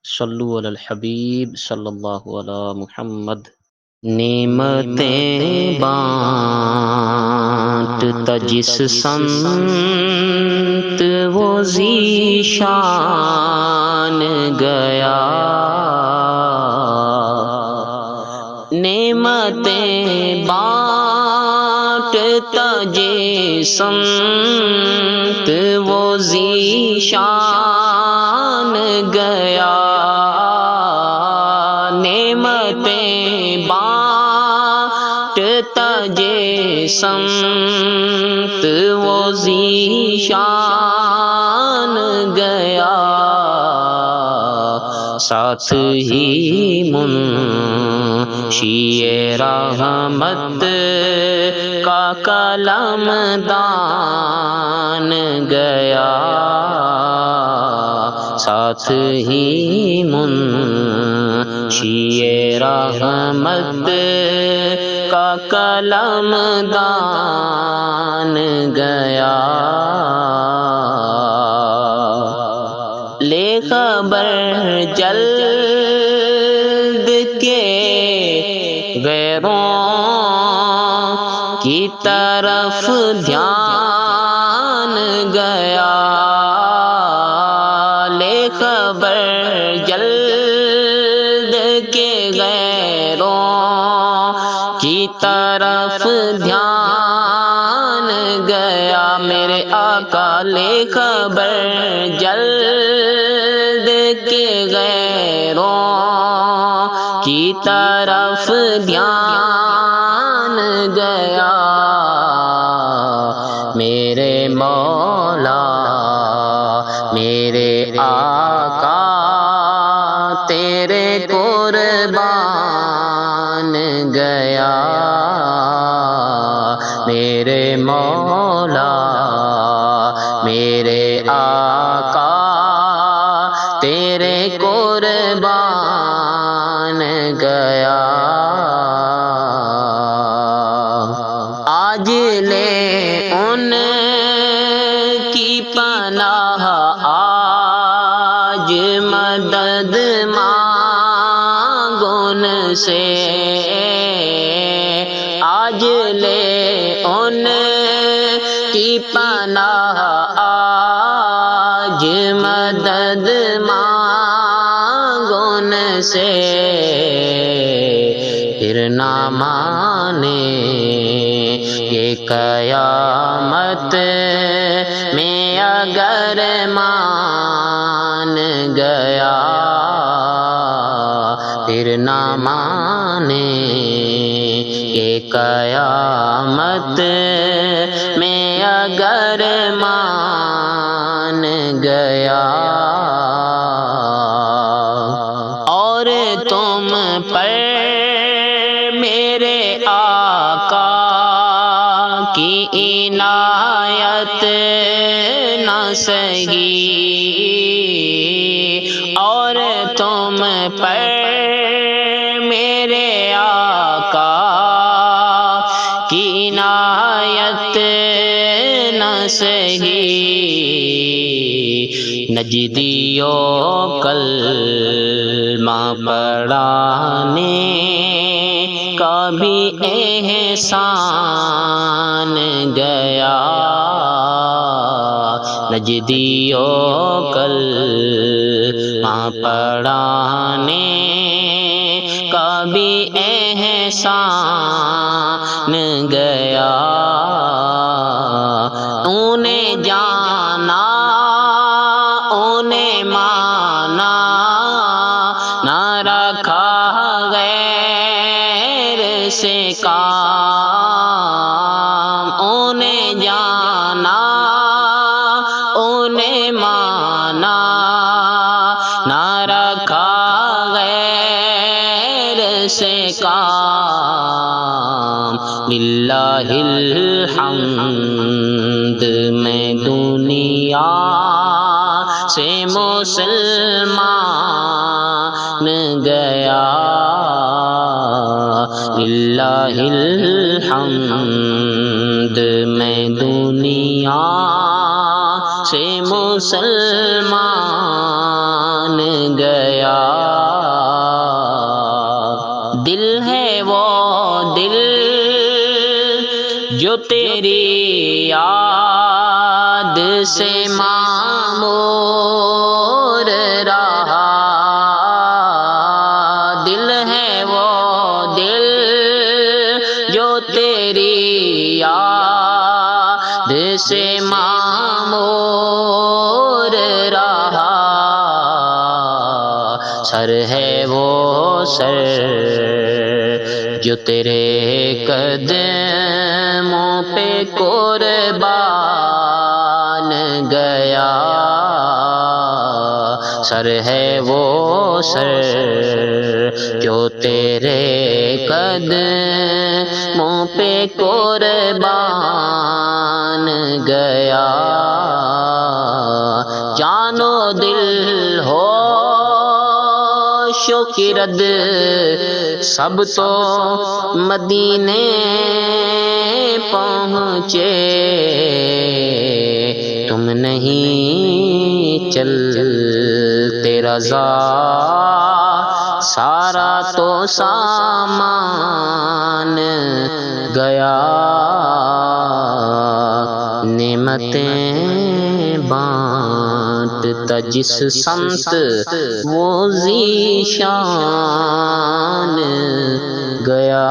صلو علی الحبیب صلی اللہ علی محمد۔ نعمتیں بانٹتا جس سمت وہ ذیشان گیا، نعمتیں بانٹتا جس سمت وہ ذیشان گیا، نعمتیں بانٹتا جس سمت وہ ذیشان گیا، ساتھ ہی منشی رحمت کا کلم دان گیا، ساتھ ہی منشی رحمت کا کلم دان گیا، لے خبر جلد کے غیروں کی طرف دھیان گیا، لے خبر جلد کے غیروں کی طرف دھیان گیا، میرے آقا لے خبر جلد کے غیروں کی طرف دھیان گیا، میرے مولا میرے آقا تیرے قربان گیا، میرے مولا میرے آقا تیرے قربان گیا، آج لے ان کی پناہ، آج مدد مانگو ان سے، آج لے ان کی پناہ، آج مدد مانگو ان سے، پھر نہ مانے یہ قیامت میں اگر مان گیا، پھر نہ مانے یہ قیامت میں اگر مان گیا، اور تم پر میرے آقا کی عنایت نہ سہی، اور تم پر میرے آقا کی عنایت نہ سہی، نجدیوں کلمہ پڑھانے کا بھی احسان گیا، نجدیوں کلمہ پڑھانے کا بھی احسان گیا، انہیں جانا انہیں مانا، نہ رکھا غیر سے کام، انہیں جانا انہیں مانا، نہ رکھا غیر سے کام، للہ الحمد میں دنیا سے مسلمان گیا، للہ الحمد میں دنیا سے مسلمان گیا، دل ہے وہ دل جو تیری یاد سے معمور رہا، دل ہے وہ دل جو تیری یاد سے معمور رہا، سر ہے وہ سر جو تیرے قدموں پہ قربان گیا، سر ہے وہ سر جو تیرے قدموں پہ قربان گیا، جان و دل ہو شکرد سب تو مدینے پہنچے، تم نہیں چلتے رضا سارا تو سامان گیا، نعمتیں بانٹتا جس سمت وہ ذی شان گیا۔